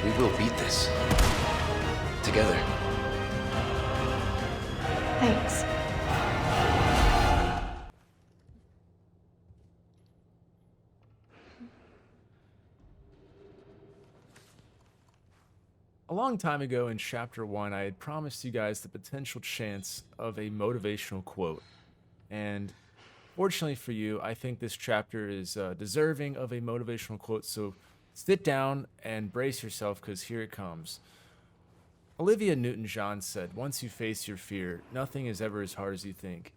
We will beat this. Together. Thanks. A long time ago in Chapter 1, I had promised you guys the potential chance of a motivational quote. And fortunately for you, I think this chapter is deserving of a motivational quote, so sit down and brace yourself because here it comes. Olivia Newton-John said, "Once you face your fear, nothing is ever as hard as you think."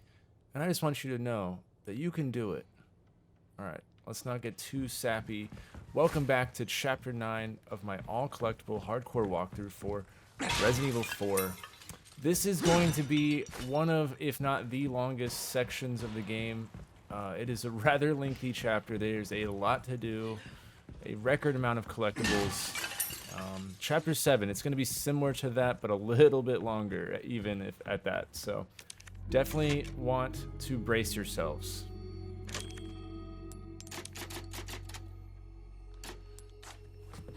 And I just want you to know that you can do it. Alright, let's not get too sappy. Welcome back to Chapter 9 of my all-collectible hardcore walkthrough for Resident Evil 4. This is going to be one of, if not the longest sections of the game. It is a rather lengthy chapter. There's a lot to do, a record amount of collectibles. Chapter 7, it's going to be similar to that, but a little bit longer, even if at that. So definitely want to brace yourselves.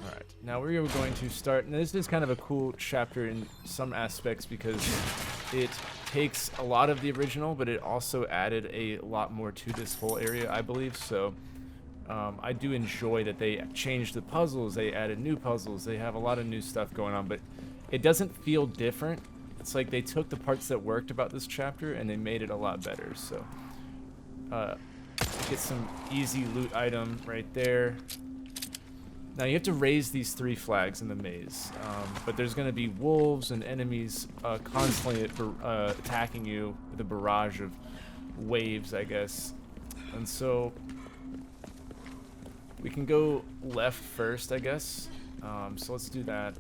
Alright, now we're going to start, and this is kind of a cool chapter in some aspects because it takes a lot of the original, but it also added a lot more to this whole area, I believe. So I do enjoy that they changed the puzzles, they added new puzzles, they have a lot of new stuff going on, but it doesn't feel different. It's like they took the parts that worked about this chapter and they made it a lot better. So get some easy loot item right there. Now you have to raise these 3 flags in the maze, but there's going to be wolves and enemies constantly attacking you with a barrage of waves, I guess. And so we can go left first, I guess. So let's do that.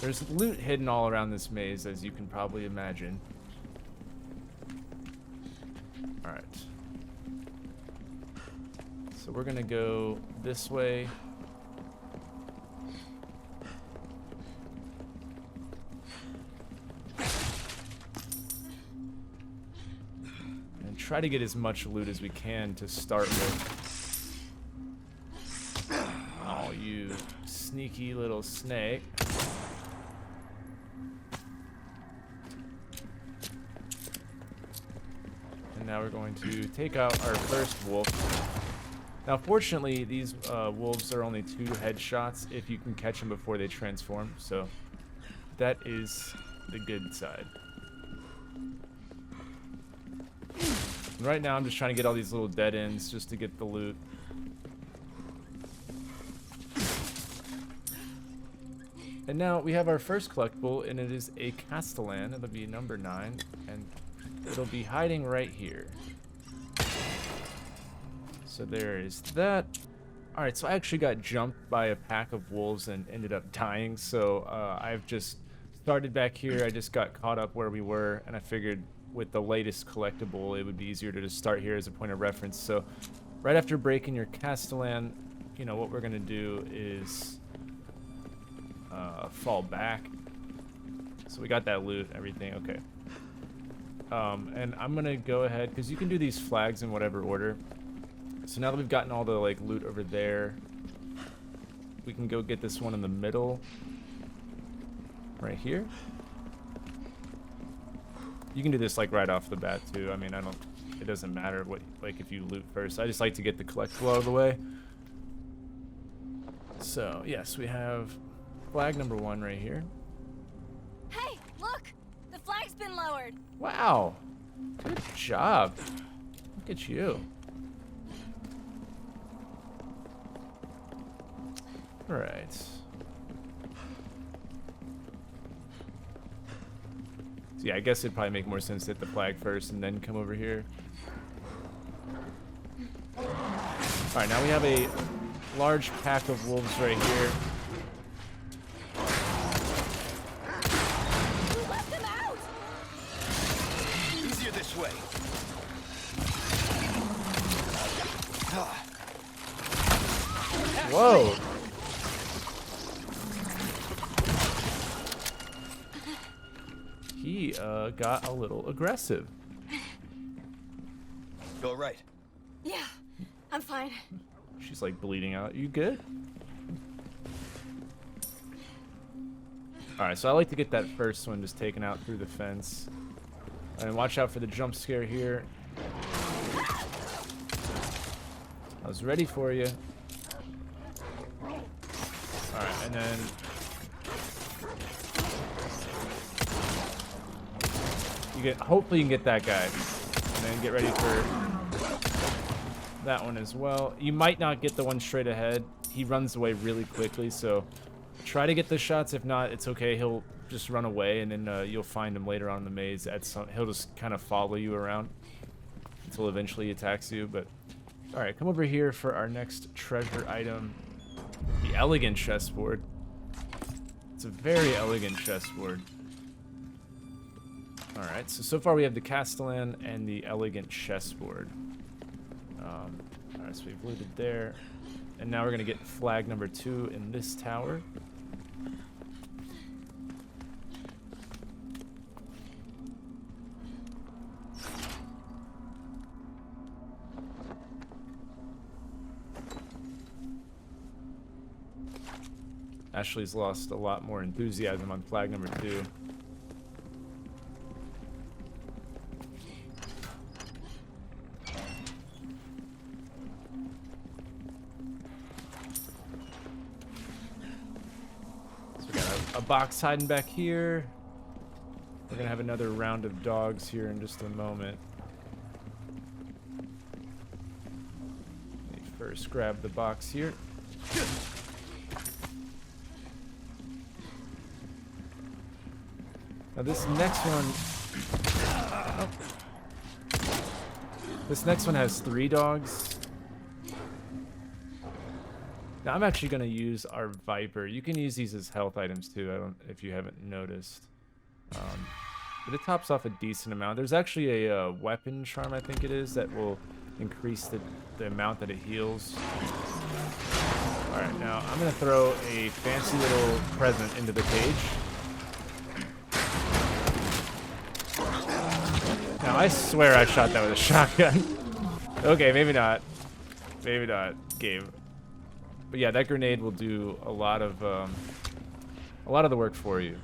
There's loot hidden all around this maze, as you can probably imagine. Alright. So we're gonna go this way. And try to get as much loot as we can to start with. Oh, you sneaky little snake. And now we're going to take out our first wolf. Now, fortunately, these wolves are only 2 headshots if you can catch them before they transform, so that is the good side. And right now, I'm just trying to get all these little dead ends just to get the loot. And now we have our first collectible, and it is a Castellan. It'll be number 9, and it'll be hiding right here. So there is that. Alright, so I actually got jumped by a pack of wolves and ended up dying. So I've just started back here. I just got caught up where we were, and I figured with the latest collectible, it would be easier to just start here as a point of reference. So right after breaking your Castellan, you know, what we're going to do is fall back. So we got that loot, everything, okay. And I'm going to go ahead, because you can do these flags in whatever order. So now that we've gotten all the like loot over there, we can go get this one in the middle, right here. You can do this like right off the bat too. I mean, it doesn't matter what, like if you loot first. I just like to get the collectible out of the way. So yes, we have flag number 1 right here. Hey, look! The flag's been lowered. Wow, good job. Look at you. All right. So yeah, I guess it'd probably make more sense to hit the flag first and then come over here. All right, now we have a large pack of wolves right here. Who let them out? Easier this way. Whoa. He got a little aggressive. Go right. Yeah, I'm fine. She's like bleeding out. You good? Alright, so I like to get that first one just taken out through the fence. And watch out for the jump scare here. I was ready for you. Alright, and then... hopefully you can get that guy. And then get ready for that one as well. You might not get the one straight ahead. He runs away really quickly, so try to get the shots. If not, it's okay. He'll just run away, and then you'll find him later on in the maze. He'll just kind of follow you around until eventually he attacks you. But all right, come over here for our next treasure item, the elegant chessboard. It's a very elegant chessboard. All right, so far we have the Castellan and the elegant chessboard. All right, so we've looted there. And now we're going to get flag number 2 in this tower. Ashley's lost a lot more enthusiasm on flag number 2. A box hiding back here. We're gonna have another round of dogs here in just a moment. Let me first grab the box here. Now this next one... Oh. This next one has 3 dogs. Now I'm actually going to use our Viper. You can use these as health items too, if you haven't noticed. But it tops off a decent amount. There's actually a weapon charm, I think it is, that will increase the amount that it heals. Alright, now I'm going to throw a fancy little present into the cage. Now I swear I shot that with a shotgun. Okay, maybe not. Maybe not, game. But yeah, that grenade will do a lot of the work for you.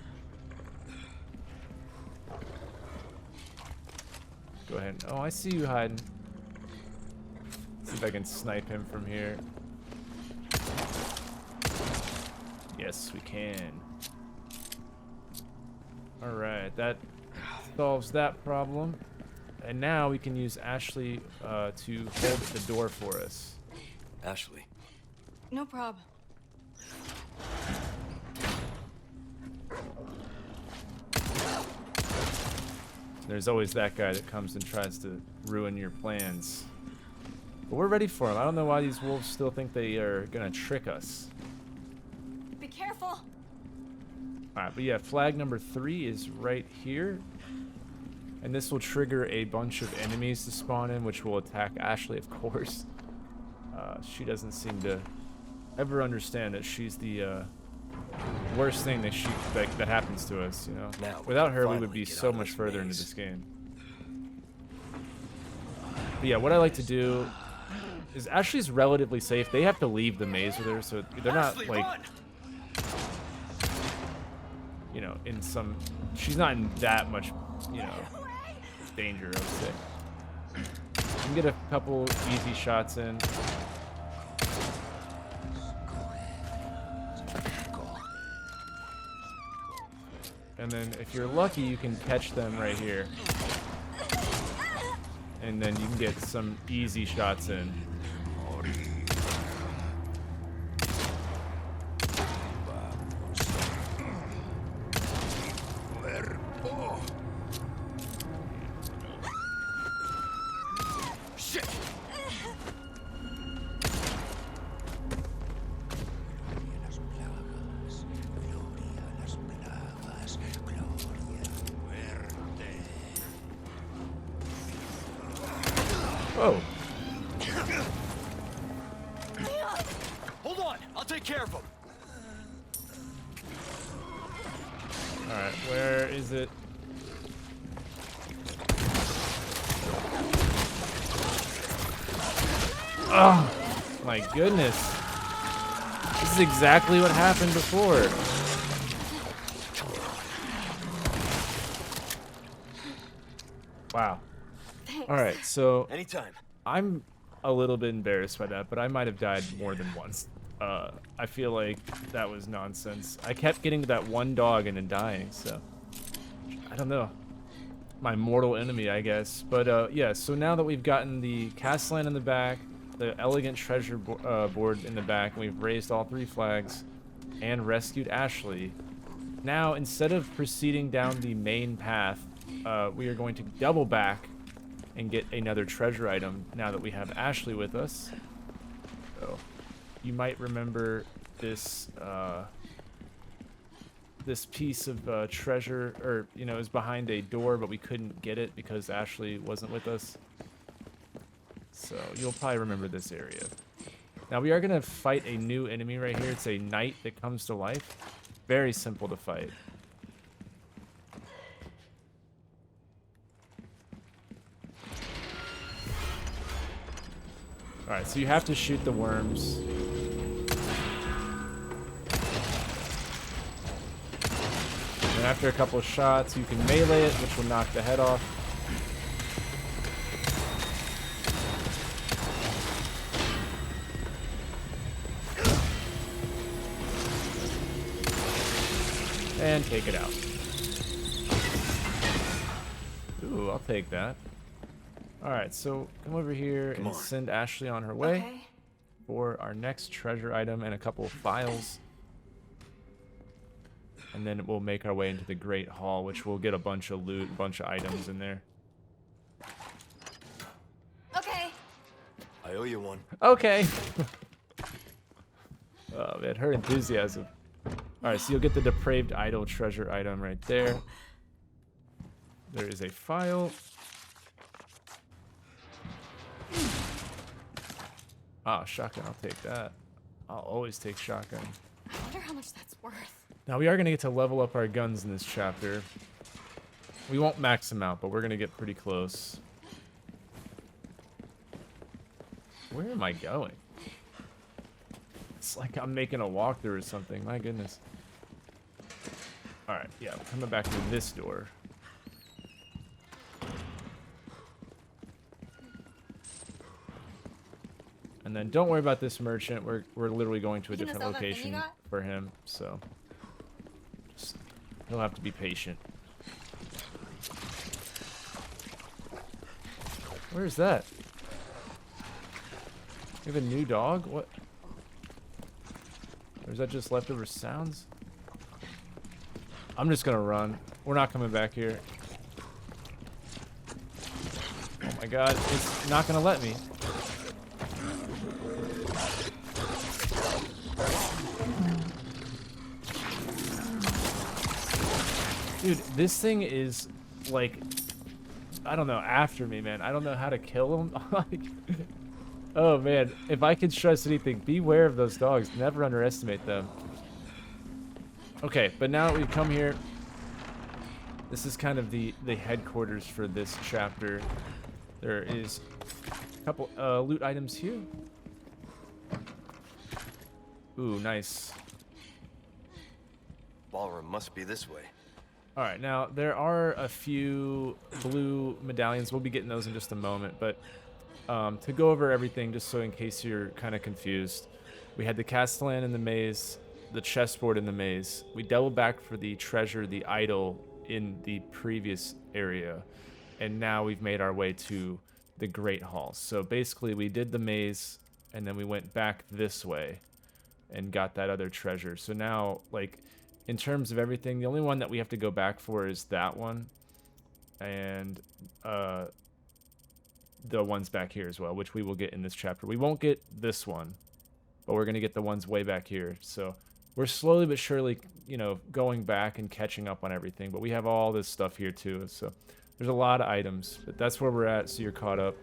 Go ahead. Oh, I see you hiding. See if I can snipe him from here. Yes, we can. All right, that solves that problem. And now we can use Ashley to hold the door for us. Ashley. No problem. There's always that guy that comes and tries to ruin your plans. But we're ready for him. I don't know why these wolves still think they are gonna trick us. Be careful. Alright, but yeah, flag number 3 is right here. And this will trigger a bunch of enemies to spawn in, which will attack Ashley, of course. She doesn't seem to ever understand that she's the worst thing that that happens to us, you know. Now, without her, we would be so much further into this game. But yeah, what I like to do is Ashley's relatively safe. They have to leave the maze with her, so they're not like, you know, in some. She's not in that much, you know, danger, I would say. You can get a couple easy shots in. And then if you're lucky, you can catch them right here. And then you can get some easy shots in. Shit! Whoa. Hold on, I'll take care of him. Alright, where is it? Oh, my goodness. This is exactly what happened before. Wow. Thanks. All right, so Anytime. I'm a little bit embarrassed by that, but I might have died more than once. I feel like that was nonsense. I kept getting to that one dog and then dying, so I don't know. My mortal enemy, I guess. But yeah, so now that we've gotten the Castellan in the back, the elegant treasure board in the back, and we've raised all 3 flags and rescued Ashley, now instead of proceeding down the main path, we are going to double back and get another treasure item now that we have Ashley with us. So you might remember this this piece of treasure, or you know, is behind a door, but we couldn't get it because Ashley wasn't with us. So you'll probably remember this area. Now we are gonna fight a new enemy right here. It's a knight that comes to life. Very simple to fight. Alright, so you have to shoot the worms. And after a couple of shots, you can melee it, which will knock the head off. And take it out. Ooh, I'll take that. Alright, so come over here and send Ashley on her way for our next treasure item and a couple of files. And then we'll make our way into the Great Hall, which will get a bunch of loot, a bunch of items in there. Okay. I owe you one. Okay. Oh man, her enthusiasm. Alright, so you'll get the Depraved Idol treasure item right there. There is a file. Ah, shotgun, I'll take that. I'll always take shotgun. I wonder how much that's worth. Now we are going to get to level up our guns in this chapter. We won't max them out, but we're going to get pretty close. Where am I going? It's like I'm making a walkthrough or something. My goodness. Alright, yeah, we're coming back to this door. And then don't worry about this merchant. We're literally going to a different location for him, so just, he'll have to be patient. Where is that? We have a new dog? What? Or is that just leftover sounds? I'm just gonna run. We're not coming back here. Oh my god, it's not gonna let me. Dude, this thing is, like, I don't know, after me, man. I don't know how to kill him. Like, oh, man. If I could stress anything, beware of those dogs. Never underestimate them. Okay, but now that we've come here, this is kind of the headquarters for this chapter. There is a couple loot items here. Ooh, nice. Ballroom must be this way. Alright, now there are a few blue medallions. We'll be getting those in just a moment, but to go over everything, just so in case you're kind of confused, we had the Castellan in the maze, the chessboard in the maze. We doubled back for the treasure, the idol, in the previous area, and now we've made our way to the Great Hall. So basically, we did the maze, and then we went back this way and got that other treasure. So now, like, in terms of everything, the only one that we have to go back for is that one, and the ones back here as well, which we will get in this chapter. We won't get this one, but we're going to get the ones way back here. So we're slowly but surely, you know, going back and catching up on everything, but we have all this stuff here too. So there's a lot of items, but that's where we're at, so you're caught up.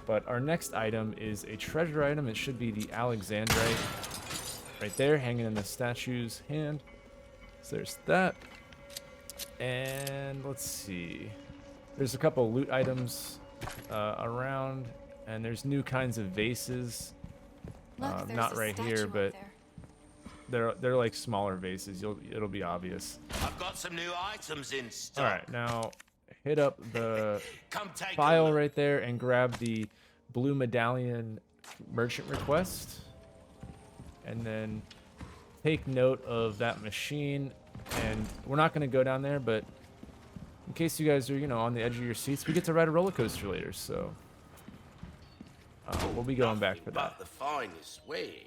But our next item is a treasure item. It should be the Alexandrite right there, hanging in the statue's hand. So there's that. And let's see. There's a couple loot items around, and there's new kinds of vases. Look, not right here, but they're like smaller vases. It'll be obvious. I've got some new items in stock. All right, now hit up the Come take a file look. right there and grab the blue medallion merchant request, and then take note of that machine. And we're not going to go down there, but in case you guys are, on the edge of your seats, we get to ride a roller coaster later, so we'll be going back for that. But the finest ways.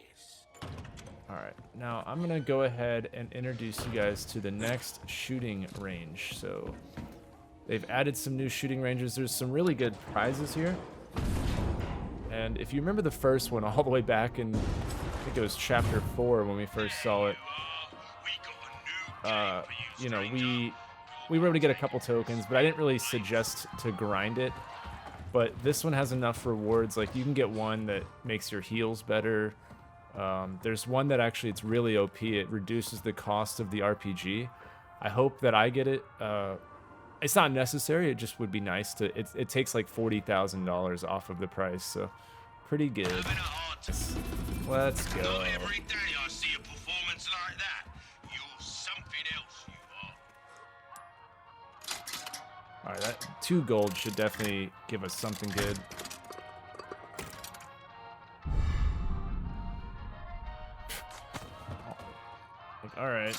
All right, now I'm gonna go ahead and introduce you guys to the next shooting range. So they've added some new shooting ranges. There's some really good prizes here. And if you remember the first one all the way back in, I think it was chapter 4 when we first saw it, we were able to get a couple tokens, but I didn't really suggest to grind it. But this one has enough rewards. Like, you can get one that makes your heals better. There's one that actually, it's really OP. It reduces the cost of the RPG. I hope that I get it. It's not necessary. It just would be nice to. It takes like $40,000 off of the price, so pretty good. Let's go. Not every day I see a performance like that. You're something else, you are. All right, that 2 gold should definitely give us something good. Like, all right.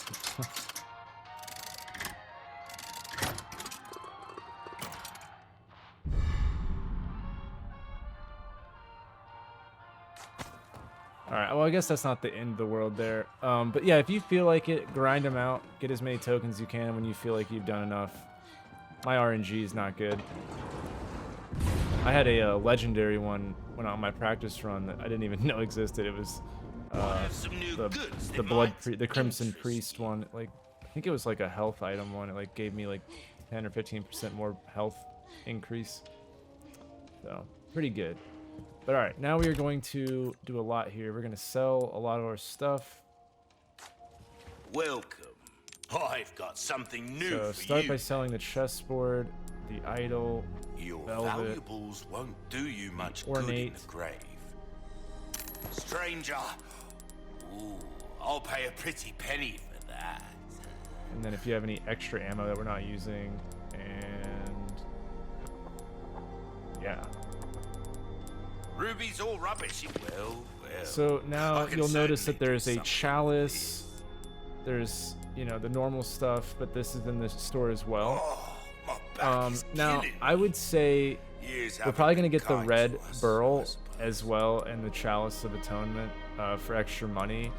All right, well, I guess that's not the end of the world there. But yeah, if you feel like it, grind them out. Get as many tokens as you can when you feel like you've done enough. My RNG is not good. I had a legendary one when on my practice run that I didn't even know existed. It was the Crimson Priest one. Like, I think it was like a health item one. It like gave me like 10 or 15% more health increase. So pretty good. But all right, now we are going to do a lot here. We're going to sell a lot of our stuff. Welcome. I've got something new So for start you. by selling the chessboard, the idol, Your velvet, valuables won't do you much good in ornate. the grave. Stranger. Ooh, I'll pay a pretty penny for that. and then if you have any extra ammo that we're not using, and yeah. Ruby's all rubbish. Well. So now I can you'll notice that certainly there's do a something chalice. There's, the normal stuff, but this is in the store as well. Oh, my back is Now, killing I would say Years we're haven't probably going to been get the kind red to us, burl I suppose. as well, and the chalice of atonement for extra money.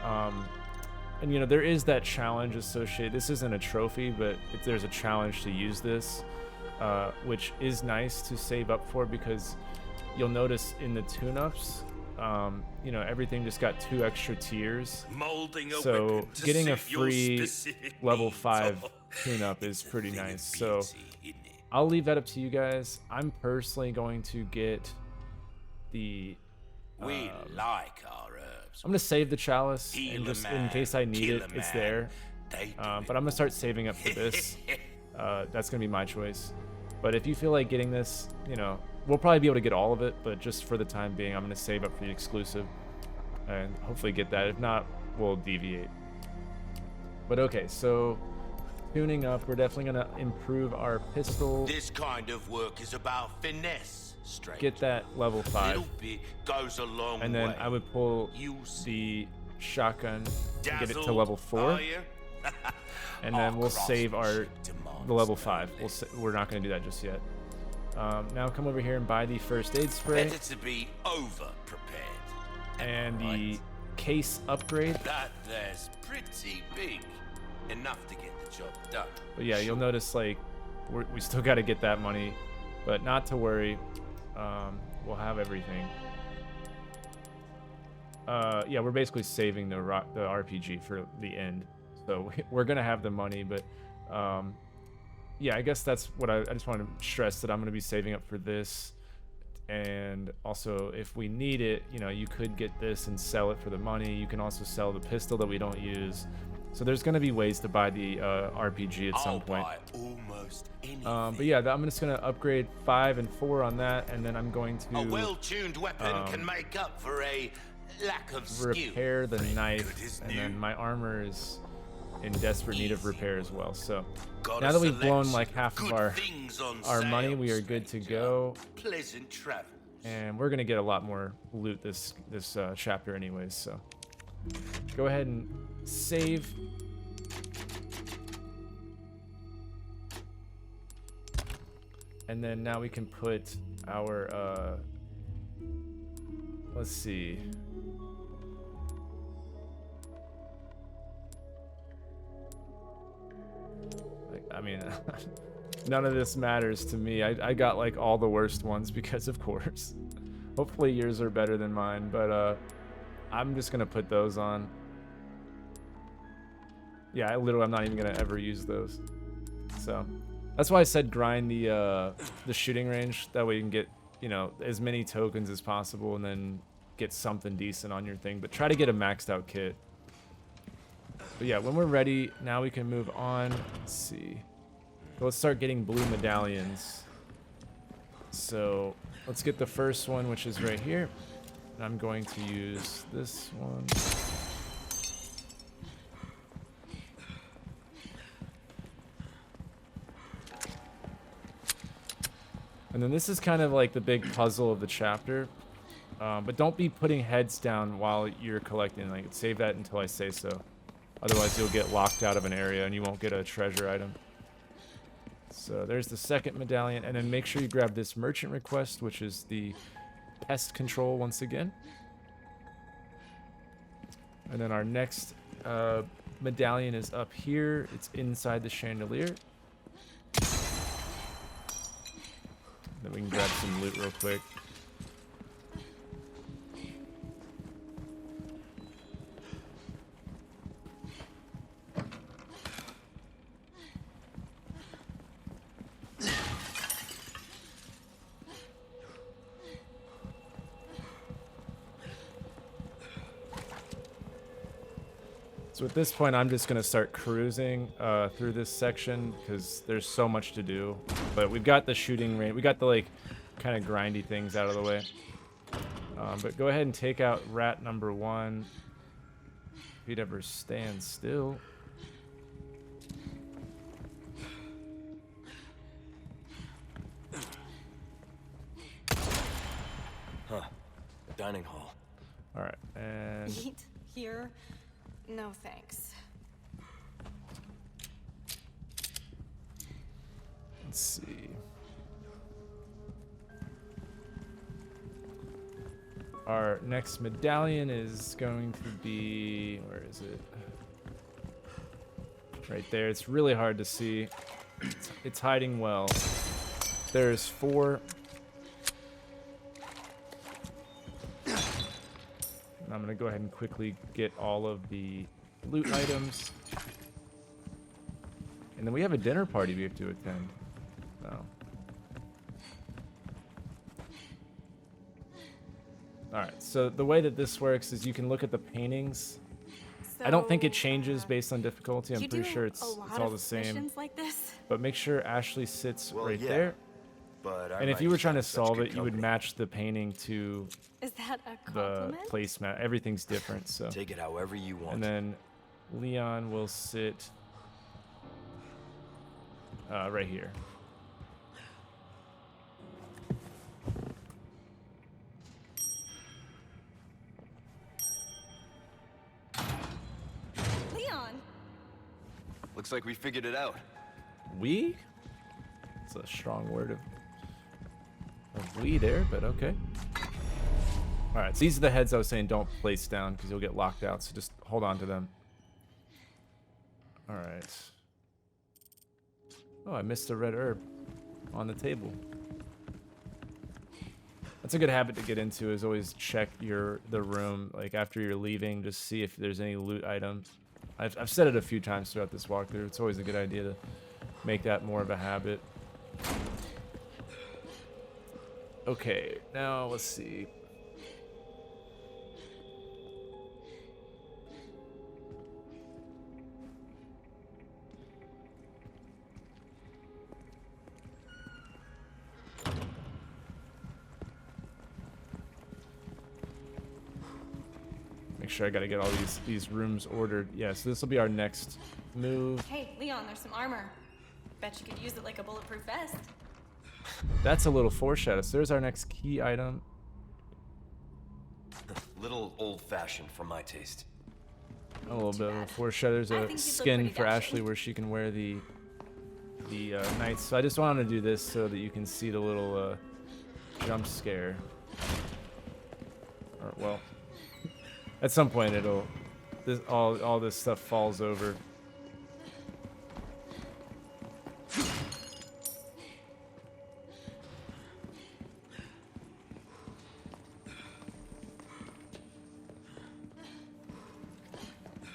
And there is that challenge associated. This isn't a trophy, but there's a challenge to use this, which is nice to save up for, because you'll notice in the tune-ups, everything just got 2 extra tiers. Molding a So weapon to getting a suit your free specific level needs. 5 Oh, tune-up is it's a pretty thing of nice. So beauty, isn't it? I'll leave that up to you guys. I'm personally going to get the. We like our herbs. I'm gonna save the chalice, Heal and a just in man, case I need kill it, a it's man. there. They do But it I'm gonna start saving up for this. That's gonna be my choice. But if you feel like getting this, we'll probably be able to get all of it. But just for the time being, I'm gonna save up for the exclusive, and hopefully get that. If not, we'll deviate. But okay, so tuning up, we're definitely gonna improve our pistol. This kind of work is about finesse, stranger. Get that level 5, Little bit goes a long and then way. I would pull You'll see. the shotgun to get it to Dazzled, level 4, are you? and then we'll save our craftsmanship demands the level no 5. less. We're not going to do that just yet. Now come over here and buy the first aid spray Better to be over prepared. and the case upgrade. That there's pretty big, enough to get the job done. But yeah, you'll notice like we still got to get that money, but not to worry. We'll have everything. Yeah, we're basically saving the RPG for the end, so we're gonna have the money. But yeah, I guess that's what I just want to stress, that I'm gonna be saving up for this. And also, if we need it, you could get this and sell it for the money. You can also sell the pistol that we don't use. So there's going to be ways to buy the RPG at some I'll point. buy almost anything. But yeah, I'm just going to upgrade 5 and 4 on that, and then I'm going to A well-tuned weapon can make up for a lack of skill. repair the Pretty knife, good as and new. then my armor is in desperate need of repair as well. So Gotta now that we've blown select like half of good things on our money, sale, we are good to stranger. go. Pleasant travels. And we're gonna get a lot more loot this chapter anyways, so go ahead and save. And then now we can put our let's see. I mean, none of this matters to me. I got like all the worst ones because of course. Hopefully yours are better than mine, but I'm just gonna put those on. Yeah, I'm not even gonna ever use those. So that's why I said grind the shooting range. That way you can get, you know, as many tokens as possible and then get something decent on your thing. But try to get a maxed out kit. But yeah, when we're ready, now we can move on. Let's see. So let's start getting blue medallions. So let's get the first one, which is right here. And I'm going to use this one. And then this is kind of like the big puzzle of the chapter. But don't be putting heads down while you're collecting. Like, save that until I say so. Otherwise, you'll get locked out of an area and you won't get a treasure item. So there's the second medallion. And then make sure you grab this merchant request, which is the pest control once again. And then our next medallion is up here. It's inside the chandelier. Then we can grab some loot real quick. So at this point, I'm just going to start cruising through this section because there's so much to do. But we've got the shooting range. We got the, like, kind of grindy things out of the way. But go ahead and take out rat number 1. If he'd ever stand still. Huh. Dining hall. All right, and... Eat here? No thanks. Let's see. Our next medallion is going to be... Where is it? Right there. It's really hard to see. It's hiding well. There's 4. And I'm going to go ahead and quickly get all of the loot items. And then we have a dinner party we have to attend. Oh. Alright, so the way that this works is you can look at the paintings. So, I don't think it changes based on difficulty. I'm you pretty do sure it's a lot all of the same. missions like this? But make sure Ashley sits Well, right yeah, there. But I And if might you were just trying to have such solve good it, you would company. match the painting to Is that a the compliment? placemat. Everything's different, so. Take it however you want. And then Leon will sit right here. Leon! Looks like we figured it out. We? It's a strong word of we there, but okay. Alright, so these are the heads I was saying don't place down because you'll get locked out, so just hold on to them. Alright. Oh, I missed a red herb on the table. That's a good habit to get into, is always check the room, like after you're leaving, just see if there's any loot items. I've said it a few times throughout this walkthrough. It's always a good idea to make that more of a habit. Okay, now let's see. Make sure I gotta get all these rooms ordered. Yeah, so this will be our next move. Hey, Leon, there's some armor. Bet you could use it like a bulletproof vest. That's a little foreshadow. So there's our next key item. Little old-fashioned for my taste. A little bit of a foreshadow. There's I a think you'd look skin pretty for dashing. Ashley where she can wear the knights. So I just wanted to do this so that you can see the little jump scare. Or, well, at some point it'll all this stuff falls over.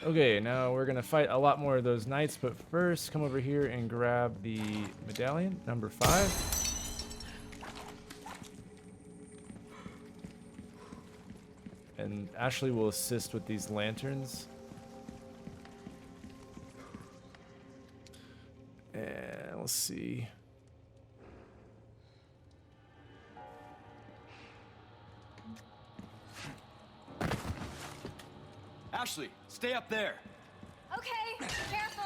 Okay, now we're gonna fight a lot more of those knights, but first come over here and grab the medallion, number 5. And Ashley will assist with these lanterns. And let's see. Ashley, stay up there. Okay, careful.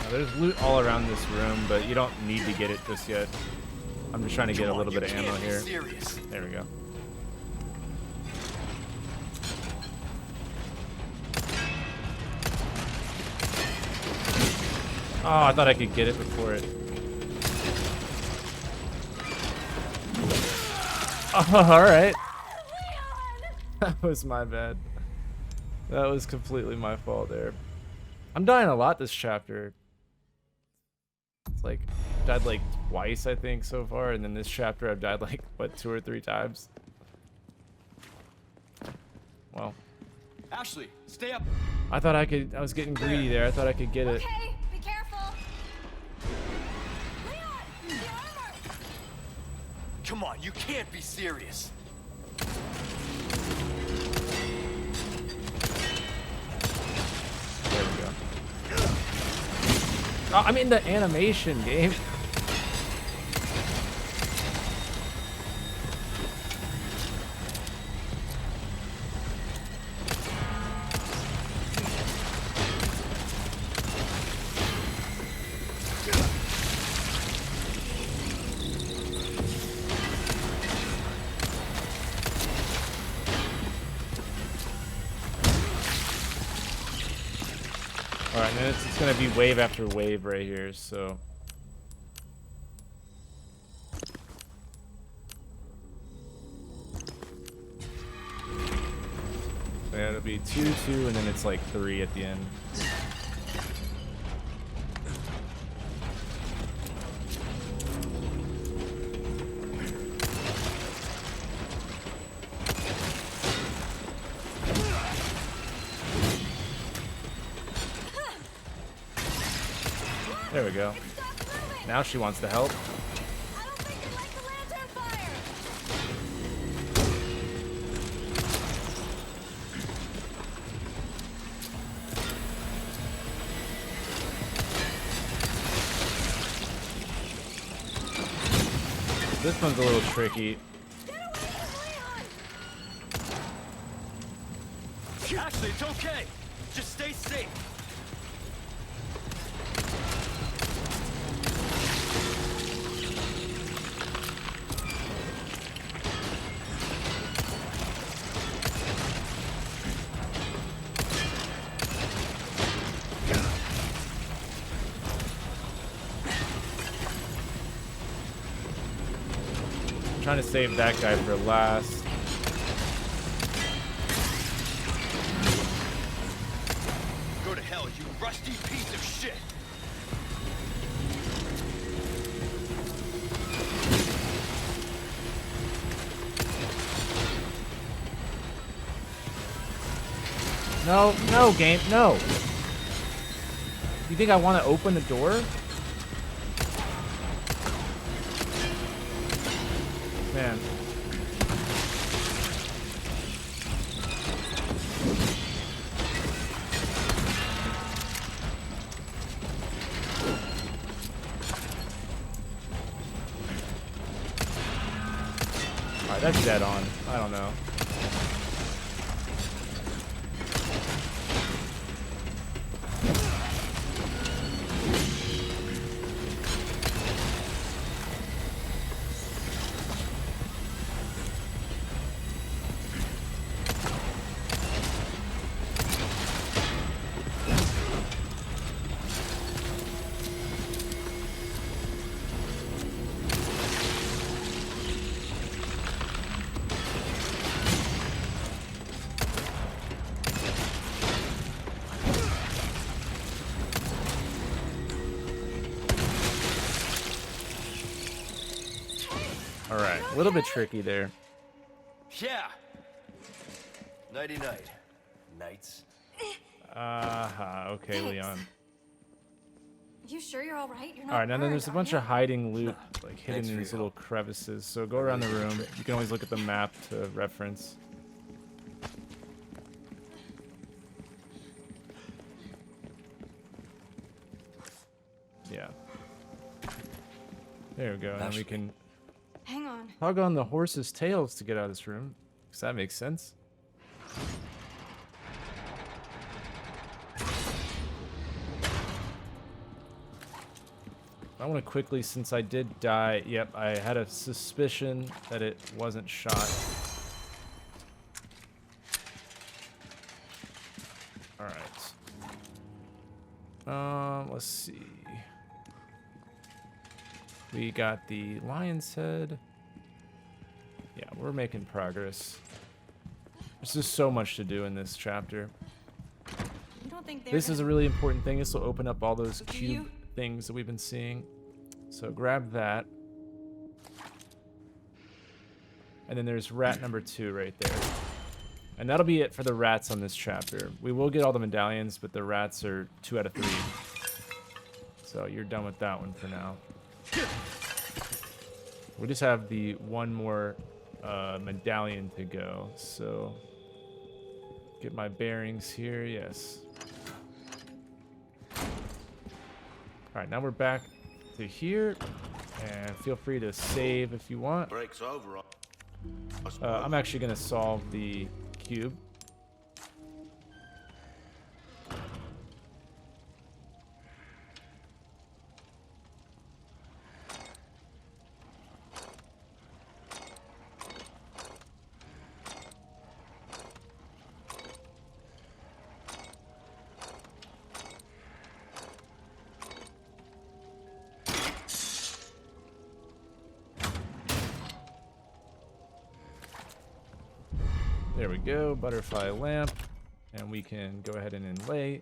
Now, there's loot all around this room, but you don't need to get it just yet. I'm just trying to get a Come on, little you bit of can't ammo be here. serious. There we go. Oh, I thought I could get it before it. Oh, alright. That was my bad. That was completely my fault there. I'm dying a lot this chapter. It's like, died like twice, I think, so far. And then this chapter, I've died like, what, 2 or 3 times? Well. Ashley, stay up. I thought I was getting greedy there. I thought I could get it. Okay, be careful. Leon, the armor. Come on, you can't be serious. There we go. Oh, I'm in the animation game. Alright, and then it's gonna be wave after wave right here, so. Yeah, it'll be 2, 2, and then it's like 3 at the end. There we go. Now she wants to help. I don't think you like the lantern fire. This one's a little tricky. Get away from Leon. Ashley, it's okay. Just stay safe. I'm trying to save that guy for last. Go to hell, you rusty piece of shit. No, no, game, no. You think I want to open the door? Man. That's dead on. I don't know. Alright, a little bit tricky there. Yeah. Nighty-night. Nights. Okay, Leon. You sure you're all right? You're not Alright, now then burned, there's a are bunch you? of hiding loot like hidden Thanks in for these your little help. crevices. So go around the room. You can always look at the map to reference. Yeah. There we go. And then we can Hang on. hug on the horse's tails to get out of this room. Does that make sense? I want to quickly, since I did die, yep, I had a suspicion that it wasn't shot. Alright. Let's see. We got the lion's head. Yeah, we're making progress. There's just so much to do in this chapter. You don't think they're This is a really important thing. This will open up all those Do cube you? things that we've been seeing. So grab that. And then there's rat number 2 right there. And that'll be it for the rats on this chapter. We will get all the medallions, but the rats are 2 out of 3. So you're done with that one for now. We just have the one more medallion to go. So get my bearings here. Yes. Alright, now we're back to here. And feel free to save if you want. Breaks over. I'm actually going to solve the cube. There we go, butterfly lamp, and we can go ahead and inlay.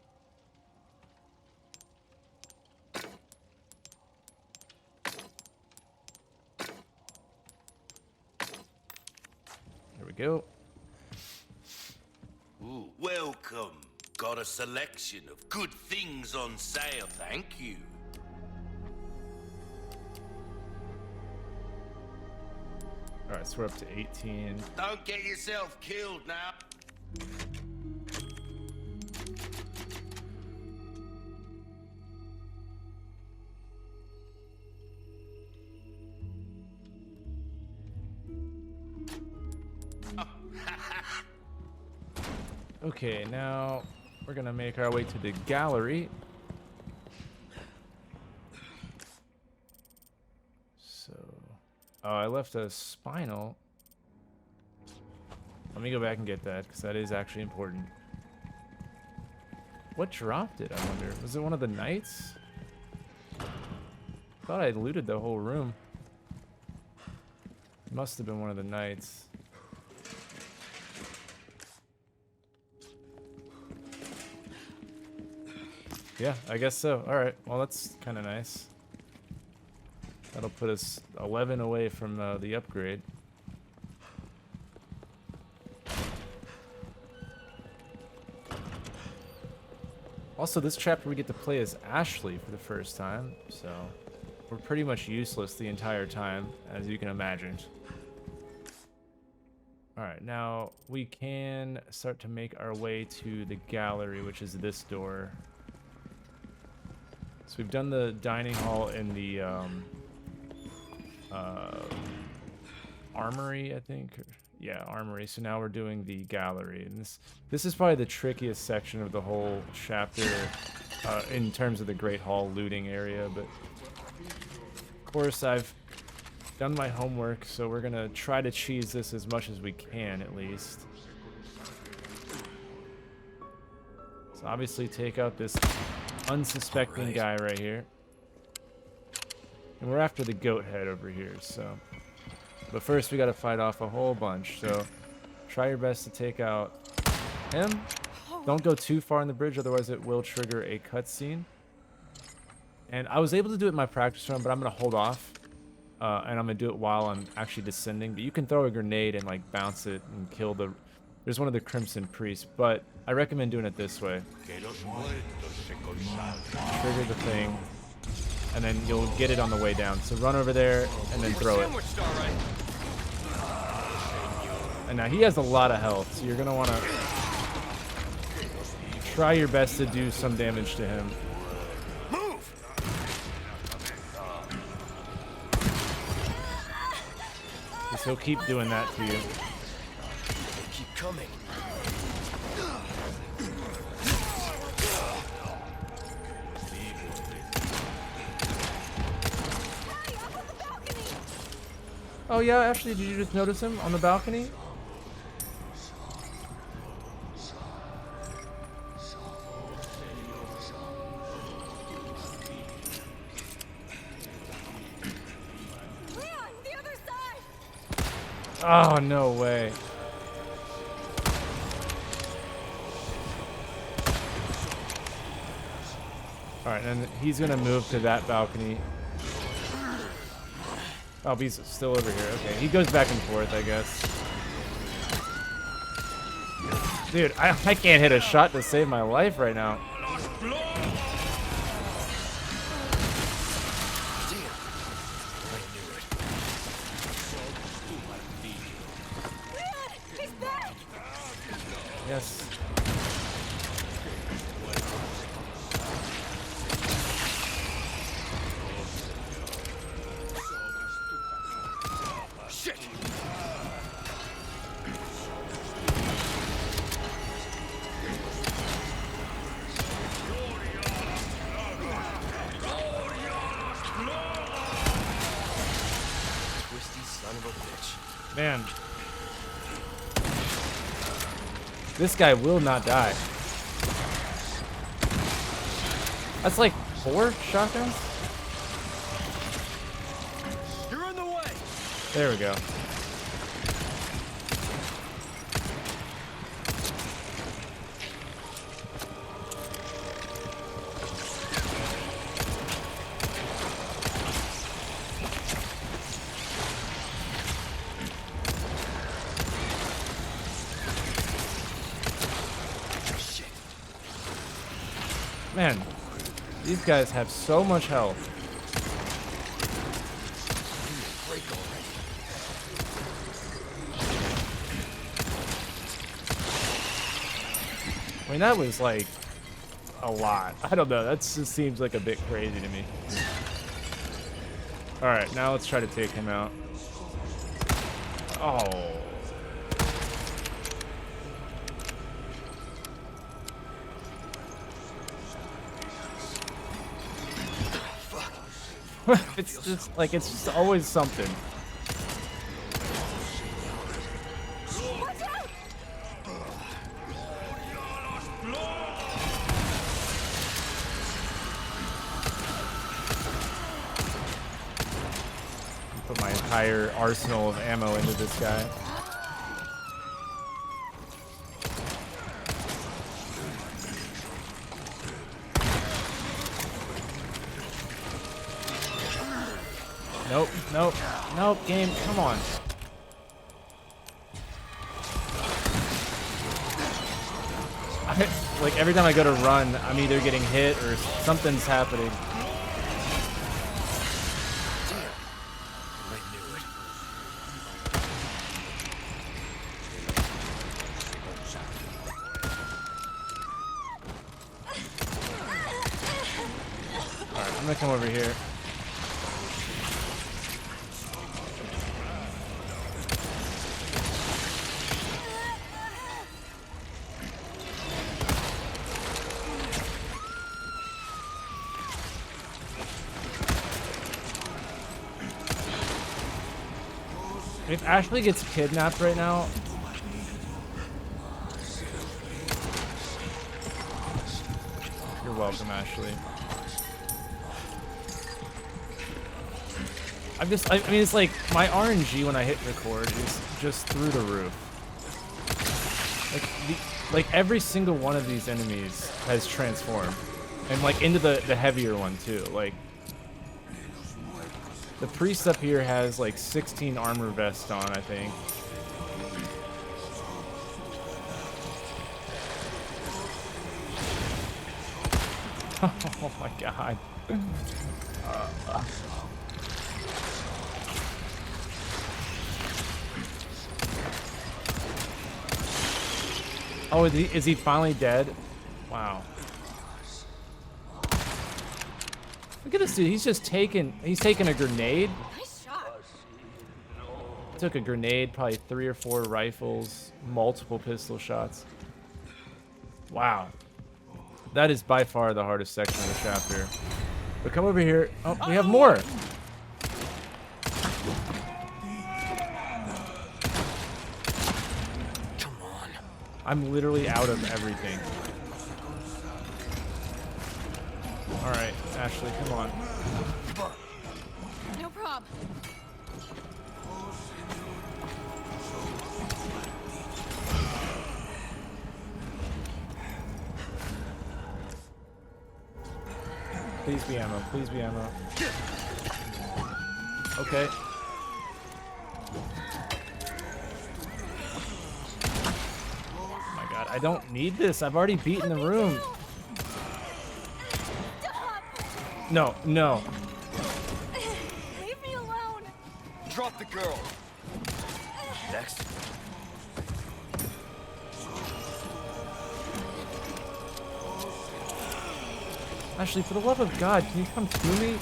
There we go. Ooh, welcome. Got a selection of good things on sale, thank you. Alright, so we're up to 18. Don't get yourself killed now. Okay, now we're gonna make our way to the gallery. So, oh, I left a spinal. Let me go back and get that, because that is actually important. What dropped it, I wonder? Was it one of the knights? Thought I looted the whole room. Must have been one of the knights. Yeah, I guess so. Alright, well that's kind of nice. That'll put us 11 away from the upgrade. Also, this chapter we get to play as Ashley for the first time, so we're pretty much useless the entire time, as you can imagine. Alright, now we can start to make our way to the gallery, which is this door. So we've done the dining hall and the armory, I think. Yeah, armory. So now we're doing the gallery, and this is probably the trickiest section of the whole chapter in terms of the Great Hall looting area. But of course, I've done my homework, so we're gonna try to cheese this as much as we can, at least. So obviously, take out this unsuspecting guy right here, and we're after the goat head over here. So. But first, we gotta fight off a whole bunch, so try your best to take out him. Don't go too far on the bridge, otherwise it will trigger a cutscene. And I was able to do it in my practice run, but I'm gonna hold off, and I'm gonna do it while I'm actually descending. But you can throw a grenade and like bounce it and kill the... There's one of the Crimson Priests, but I recommend doing it this way. Trigger the thing, and then you'll get it on the way down. So run over there and then throw it. And now he has a lot of health, so you're gonna want to try your best to do some damage to him. Move! Because he'll keep doing that to you. Keep coming. Oh yeah, actually, did you just notice him on the balcony? Leon, the other side! Oh, no way. Alright, and he's gonna move to that balcony. Oh, but he's still over here. Okay, he goes back and forth, I guess. Dude, I can't hit a shot to save my life right now. Leon, he's back! Yes. Shit! Twisty son of a bitch. Man. This guy will not die. That's like 4 shotguns? You're in the way! There we go. Man, these guys have so much health. Break already. I mean, that was like a lot. I don't know. That just seems like a bit crazy to me. All right, now let's try to take him out. Oh. It's just like, it's just always something. Watch out! Put my entire arsenal of ammo into this guy. Nope, nope, nope, game, come on. Like, every time I go to run, I'm either getting hit or something's happening. I knew it. Alright, I'm gonna come over here. If Ashley gets kidnapped right now, you're welcome, Ashley. I mean, it's like my RNG when I hit record is just through the roof. Like every single one of these enemies has transformed, and like into the heavier one too. Like the priest up here has like 16 armor vests on, I think. Oh my god. Oh, is he finally dead? Wow. Look at this dude. He's taking a grenade. Nice shot. Took a grenade, probably 3 or 4 rifles, multiple pistol shots. Wow. That is by far the hardest section of the chapter. But come over here. Oh, we have more. I'm literally out of everything. Alright, Ashley, come on. No prob. Please be ammo, please be ammo. Okay. I don't need this. I've already beaten the room. No, no. Leave me alone. Drop the girl. Next. Ashley, for the love of God, can you come to me?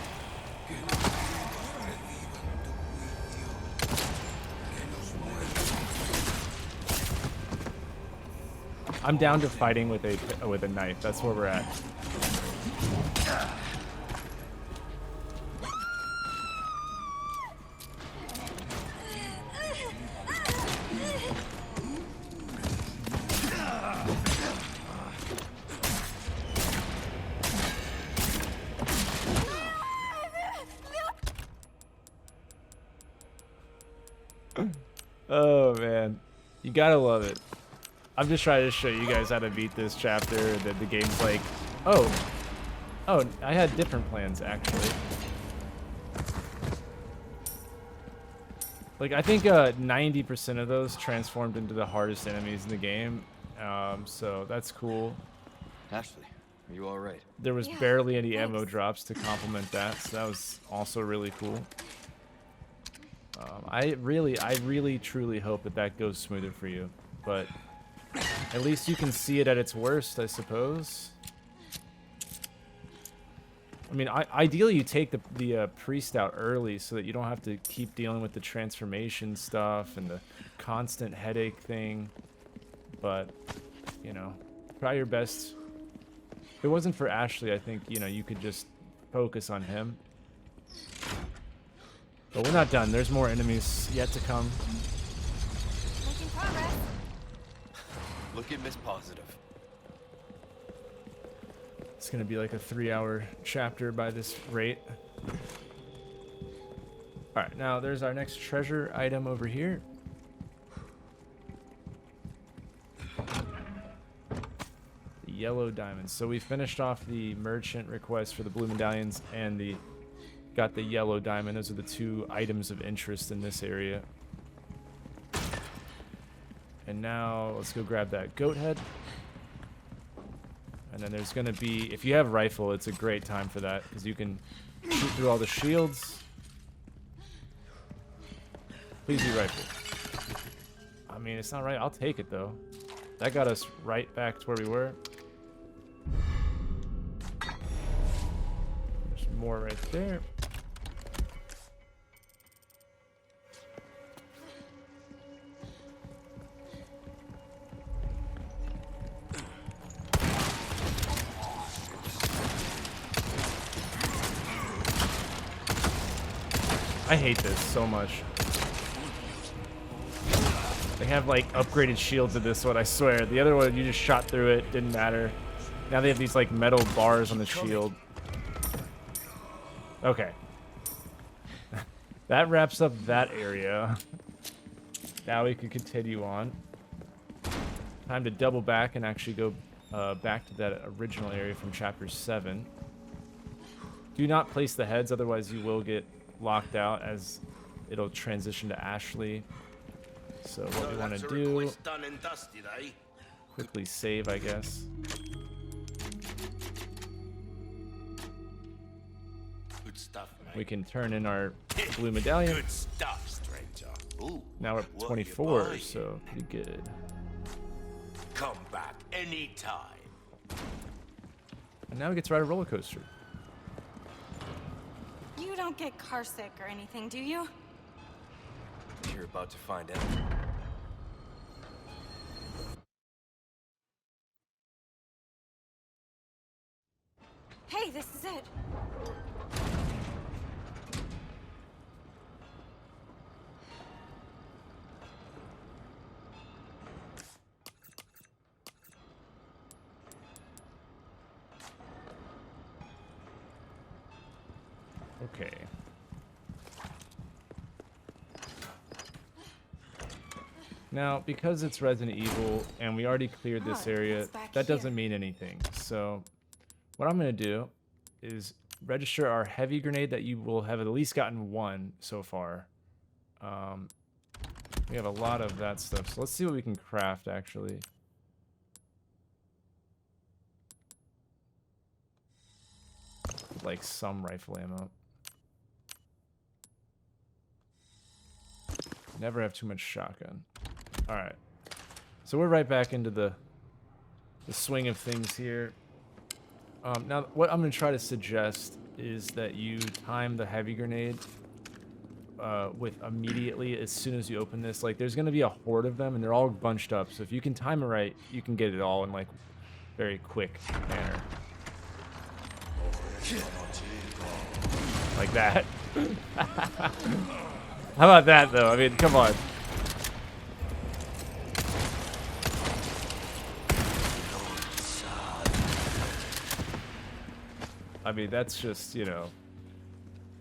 I'm down to fighting with a knife. That's where we're at. Oh man, you gotta love it. I'm just trying to show you guys how to beat this chapter. That the game's like, oh, I had different plans actually. Like I think 90% of those transformed into the hardest enemies in the game, so that's cool. Ashley, are you all right? There was Yeah, barely any thanks. ammo drops to complement that, so that was also really cool. I really truly hope that goes smoother for you, but at least you can see it at its worst, I suppose. I mean, ideally you take the priest out early so that you don't have to keep dealing with the transformation stuff and the constant headache thing. But, you know, try your best. If it wasn't for Ashley, I think, you know, you could just focus on him. But we're not done. There's more enemies yet to come. Making progress. Look at Miss Positive. It's gonna be like a 3-hour chapter by this rate. Alright, now there's our next treasure item over here. The yellow diamonds. So we finished off the merchant request for the blue medallions and got the yellow diamond. Those are the 2 items of interest in this area. And now let's go grab that goat head. And then there's going to be, if you have rifle, it's a great time for that because you can shoot through all the shields. Please be rifle. I mean, it's not right. I'll take it though. That got us right back to where we were. There's more right there. I hate this so much. They have like upgraded shields in this one, I swear. The other one, you just shot through it, didn't matter. Now they have these like metal bars on the shield. Okay. That wraps up that area. Now we can continue on. Time to double back and actually go back to that original area from chapter 7. Do not place the heads, otherwise you will get locked out as it'll transition to Ashley. So what we want to do, quickly save, I guess. Good stuff, mate. We can turn in our blue medallion. Good stuff, stranger. Ooh, Now we're at what 24, you buying? so pretty good. Come back anytime. And now we get to ride a roller coaster. You don't get carsick or anything, do you? You're about to find out. Hey, this is it. Okay. Now, because it's Resident Evil and we already cleared this Oh, area, it's back that here. doesn't mean anything. So, what I'm going to do is register our heavy grenade that you will have at least gotten one so far. We have a lot of that stuff, so let's see what we can craft, actually. Like some rifle ammo. Never have too much shotgun. Alright. So we're right back into the swing of things here. Now, what I'm going to try to suggest is that you time the heavy grenade with immediately as soon as you open this. Like, there's going to be a horde of them, and they're all bunched up. So if you can time it right, you can get it all in, like, very quick manner. Like that. How about that, though? I mean, come on. I mean, that's just, you know...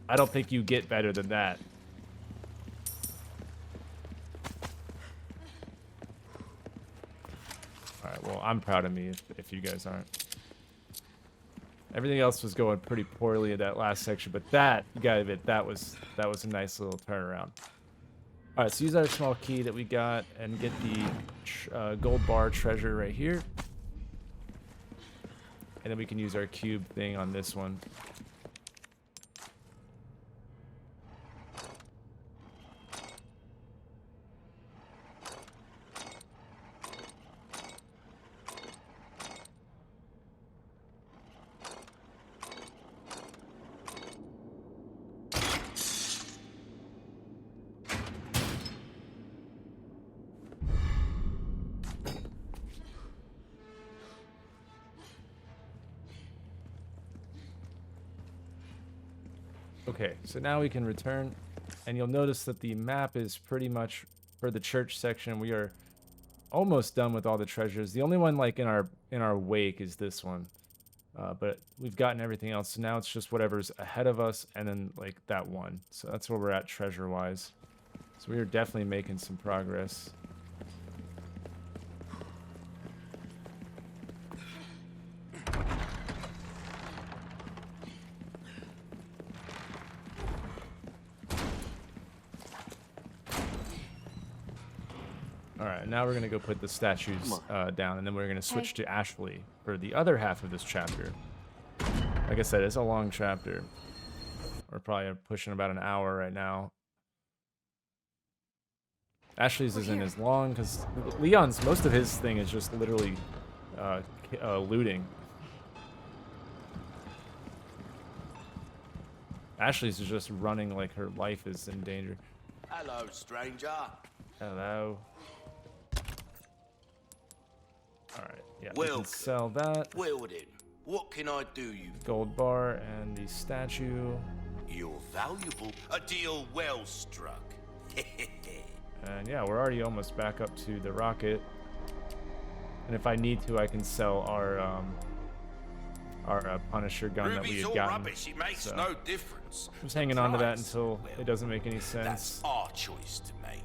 I don't think you get better than that. Alright, well, I'm proud of me if you guys aren't. Everything else was going pretty poorly in that last section, but that, you gotta admit, that was a nice little turnaround. Alright, so use our small key that we got and get the gold bar treasure right here. And then we can use our cube thing on this one. Okay, so now we can return, and you'll notice that the map is pretty much, for the church section, we are almost done with all the treasures. The only one like in our wake is this one, but we've gotten everything else, so now it's just whatever's ahead of us, and then like that one. So that's where we're at treasure-wise. So we are definitely making some progress. Alright, now we're going to go put the statues down, and then we're going to switch to Ashley for the other half of this chapter. Like I said, it's a long chapter. We're probably pushing about an hour right now. Ashley's isn't as long, because Leon's, most of his thing is just literally looting. Ashley's is just running like her life is in danger. Hello, stranger. Hello. Alright, yeah, we Welcome. can sell that. Well then, what can I do you? Gold bar and the statue. You're valuable. A deal well struck. And yeah, we're already almost back up to the rocket. And if I need to, I can sell our Punisher gun that we Ruby's had all gotten. rubbish. It makes So, no difference. I'm just hanging on to that Price, until well, it doesn't make any That's sense. our choice to make.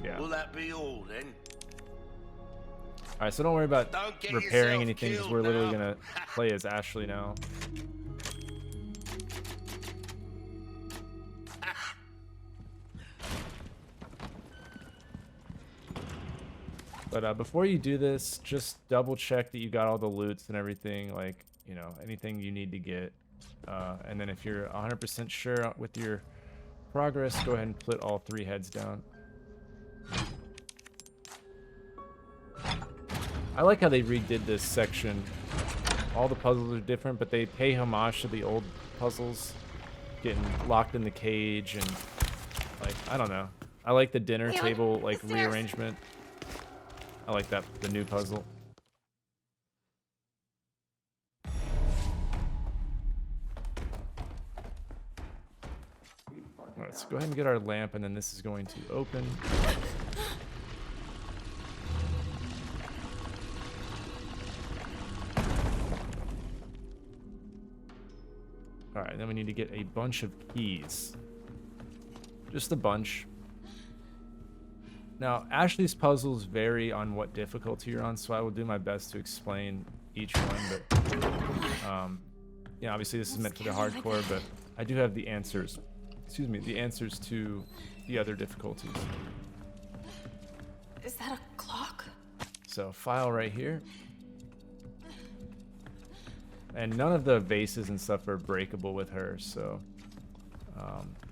Yeah. Will that be all then? Alright, so don't worry about Don't get repairing yourself anything because killed we're literally now. gonna play as Ashley now. But before you do this, just double check that you got all the loots and everything, like, you know, anything you need to get. And then if you're 100% sure with your progress, go ahead and put all 3 heads down. I like how they redid this section. All the puzzles are different, but they pay homage to the old puzzles. Getting locked in the cage and, like, I don't know. I like the dinner table, like, rearrangement. I like that, the new puzzle. Alright, so go ahead and get our lamp, and then this is going to open. Alright, then we need to get a bunch of keys. Just a bunch. Now, Ashley's puzzles vary on what difficulty you're on, so I will do my best to explain each one, but yeah, obviously this is meant for the hardcore, but I do have the answers, excuse me, the answers to the other difficulties. Is that a clock? So, file right here. And none of the vases and stuff are breakable with her, so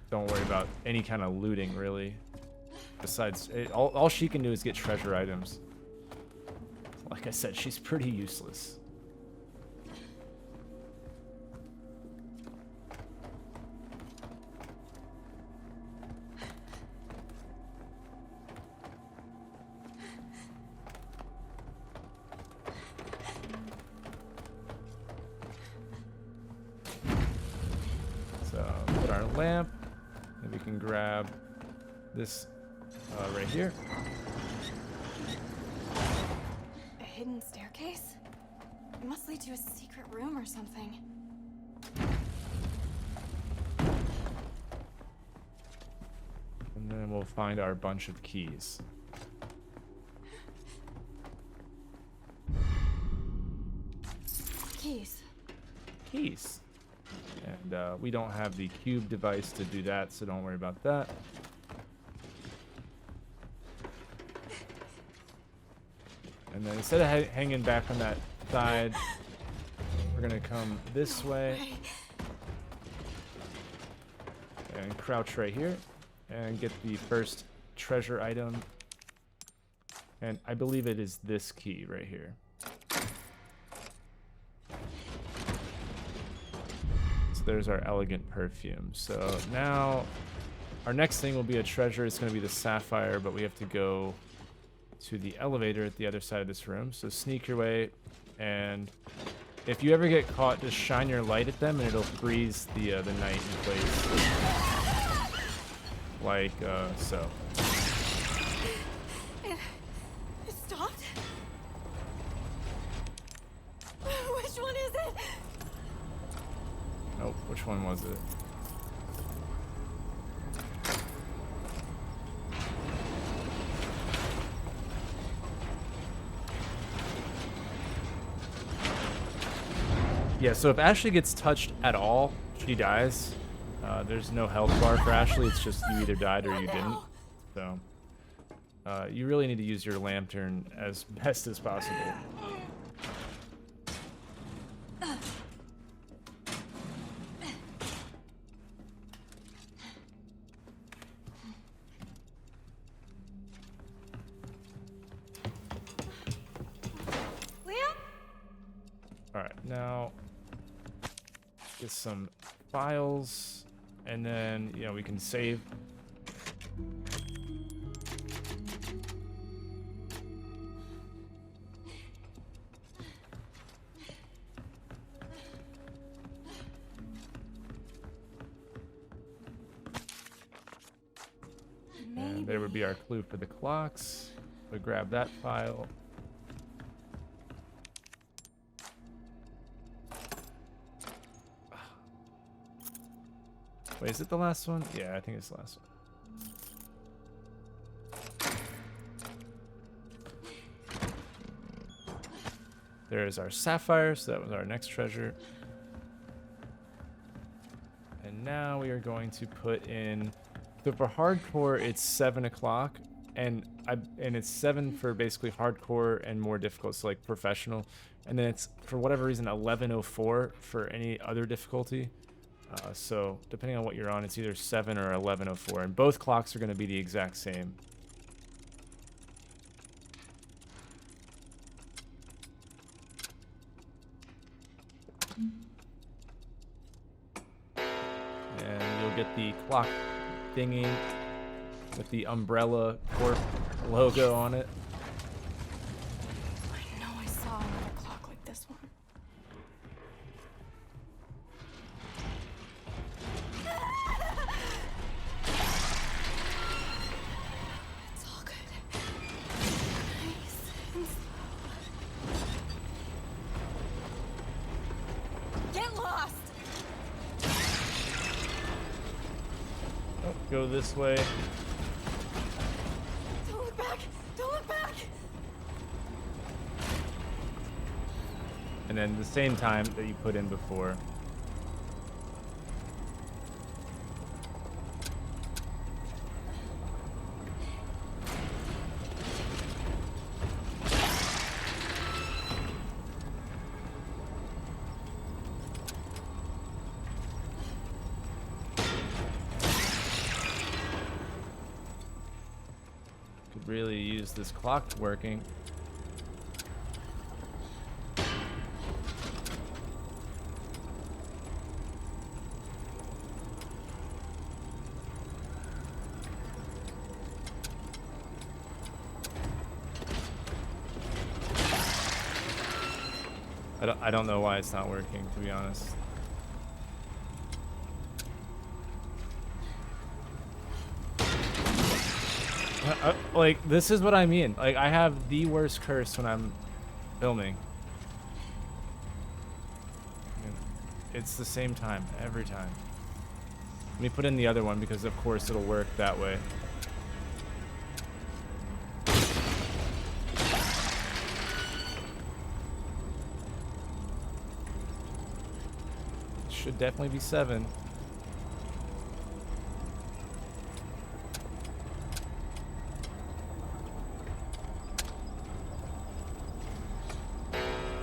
don't worry about any kind of looting, really. Besides, all she can do is get treasure items. Like I said, she's pretty useless. So, put our lamp, and we can grab this right here. A hidden staircase? It must lead to a secret room or something. And then we'll find our bunch of keys. Keys. Keys. And we don't have the cube device to do that, so don't worry about that. And then instead of hanging back on that side, we're gonna come this way and crouch right here and get the first treasure item. And I believe it is this key right here. So there's our elegant perfume. So now our next thing will be a treasure. It's gonna be the sapphire, but we have to go to the elevator at the other side of this room. So sneak your way, and if you ever get caught, just shine your light at them and it'll freeze the night in place. Like so. It stopped? Which one is it? Oh, which one was it? Yeah, so if Ashley gets touched at all, she dies. There's no health bar for Ashley. It's just you either died or you didn't. So you really need to use your lantern as best as possible. Alright, now get some files, and then, you know, we can save. And there would be our clue for the clocks. We grab that file. Wait, is it the last one? Yeah, I think it's the last one. There is our sapphire, so that was our next treasure. And now we are going to put in, so for hardcore it's 7 o'clock, and it's 7 for basically hardcore and more difficult, so like professional, and then it's for whatever reason 11:04 for any other difficulty. So depending on what you're on, it's either 7 or 11:04, and both clocks are going to be the exact same. And you'll get the clock thingy with the Umbrella Corp logo on it. I know I saw another clock like this one. It's all good. Nice and slow. Get lost! Oh, go this way. Don't look back! Don't look back! And then the same time that you put in before. Could really use this clock working. I don't know why it's not working, to be honest. Like, this is what I mean. Like, I have the worst curse when I'm filming. It's the same time, every time. Let me put in the other one because, of course, it'll work that way. Should definitely be 7.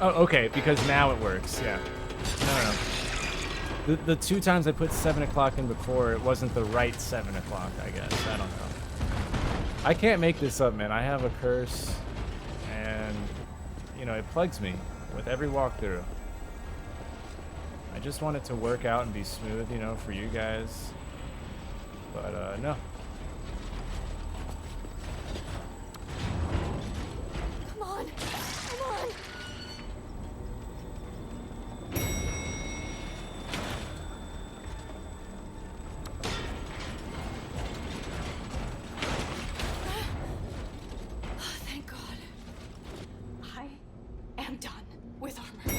Oh, okay, because now it works, yeah. No. The 2 times I put 7 o'clock in before, it wasn't the right 7 o'clock, I guess. I don't know. I can't make this up, man. I have a curse, and, you know, it plagues me with every walkthrough. I just want it to work out and be smooth, you know, for you guys. But, no. Come on! Come on! Oh, thank God. I am done with armor.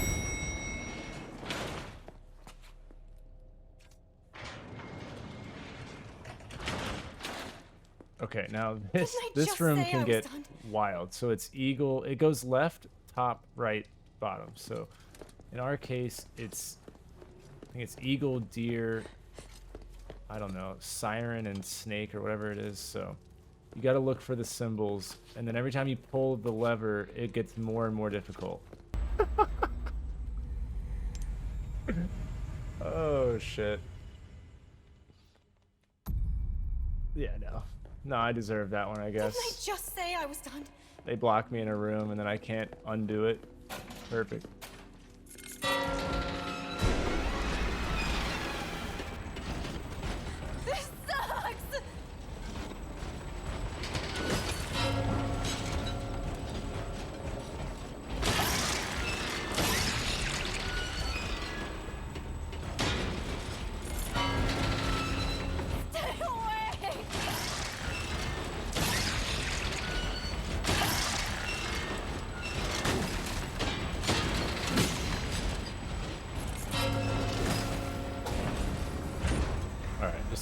Okay, now Didn't I this just room say I can was get done? wild. So it's eagle. It goes left, top, right, bottom. So in our case, I think it's eagle, deer, I don't know, siren and snake or whatever it is. So you got to look for the symbols, and then every time you pull the lever, it gets more and more difficult. Oh shit. Yeah, no, I deserve that one, I guess. Didn't I just say I was done? They block me in a room and then I can't undo it. Perfect. This sucks! Stay away!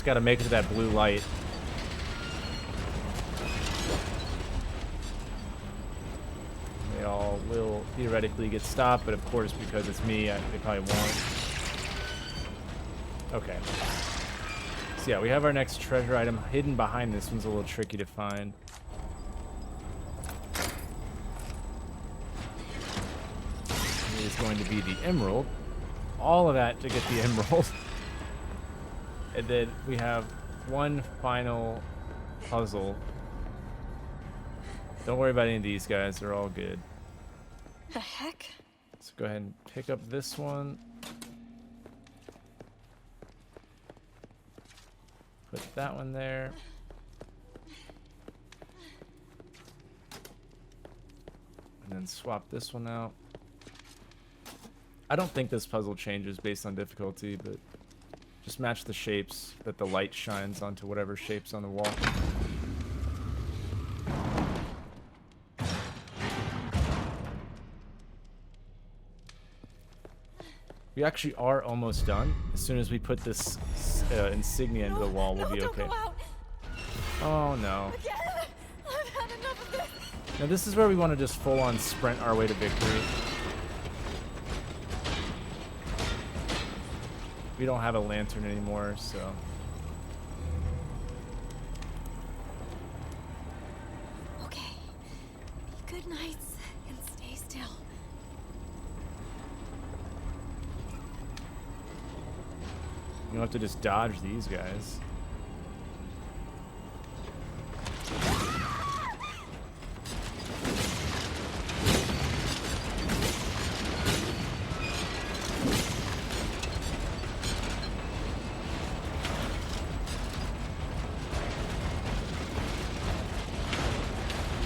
gotta make it to that blue light. They all will theoretically get stopped, but of course, because it's me, they probably won't. Okay. So yeah, we have our next treasure item hidden behind this one's a little tricky to find. It is going to be the emerald. All of that to get the emerald. And then we have one final puzzle. Don't worry about any of these guys, they're all good. The heck? So go ahead and pick up this one. Put that one there. And then swap this one out. I don't think this puzzle changes based on difficulty, but just match the shapes that the light shines onto whatever shapes on the wall. We actually are almost done. As soon as we put this insignia into the wall, we'll be okay. Don't go out. Oh no. Again. I've had enough of this. Now this is where we want to just full-on sprint our way to victory. We don't have a lantern anymore, so... Okay. Be good nights and stay still. You don't have to just dodge these guys.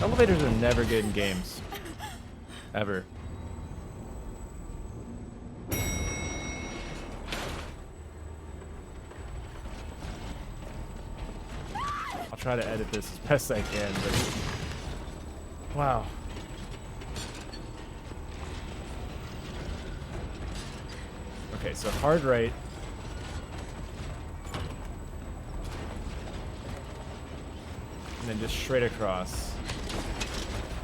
Elevators are never good in games. Ever. I'll try to edit this as best I can, but... Wow. Okay, so hard right. And then just straight across.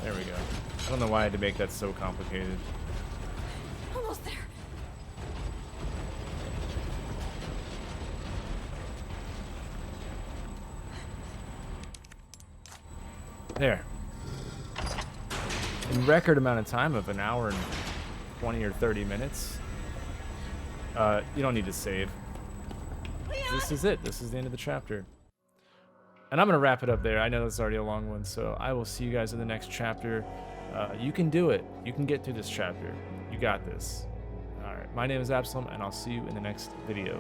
There we go. I don't know why I had to make that so complicated. Almost there. There. In record amount of time of an hour and 20 or 30 minutes. You don't need to save. This is it. This is the end of the chapter. And I'm going to wrap it up there. I know that's already a long one, so I will see you guys in the next chapter. You can do it. You can get through this chapter. You got this. All right. My name is Absoulem, and I'll see you in the next video.